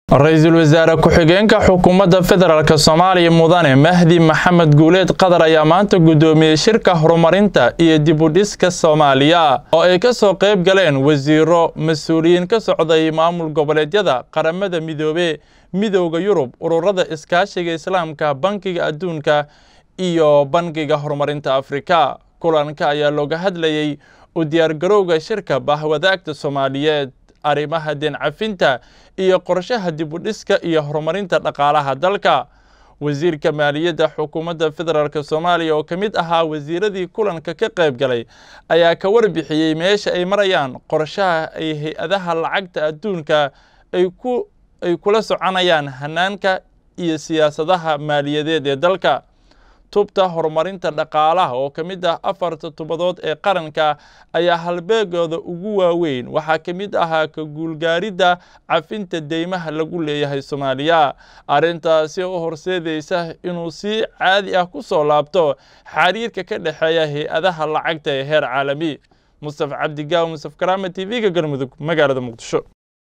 ra'iisul wasaare ku-xigeenka xukuumadda federaalka Soomaaliya mudane Mahdi Maxamed Guuleed Qadar ayaa maanta gudoomiyay shirka horumarinta iyo dib u dhiska Soomaaliya oo ay ka soo qayb galeen wasiiro mas'uuliyiin ka socday maamul goboleedyada qaramada midoobay midowga Yurub ururada iskaashiga Islaamka bankiga adduunka iyo bankiga horumarinta Afrika kulanka ayaa looga hadlayay u diyaar garowga shirka bahwadaagta Soomaaliyeed arrimaha din cafinta iyo qorshaha dib u dhiska iyo horumarinta dhaqaalaha dalka wasiirka maaliyadda xukuumadda federaalka Soomaaliya oo kamid ahaa wasiiradii kulanka ka qayb galay ayaa ka warbixiyay meesha ay marayaan qorshaha ay hay'adaha lacagta adduunka ay kula soconayaan hanaanka iyo siyaasadaha maaliyadeed ee dalka tubta horumarinta dhaqaalaha oo kamid ah afarta tubadood ee qaranka ayaa halbeegooda ugu waaweyn waxa kamid ahaa ka guulgaaridda cafinta deymaha lagu leeyahay Soomaaliya arintaasi oo horseedaysa inuu si caadi ah ku soo laabto xiriirka ka dhaxeeya hay'adaha lacagta ee heer caalami Mustafa Cabdi Gaaw Mustafa Karaama TV ga Galmudug magaalada Muqdisho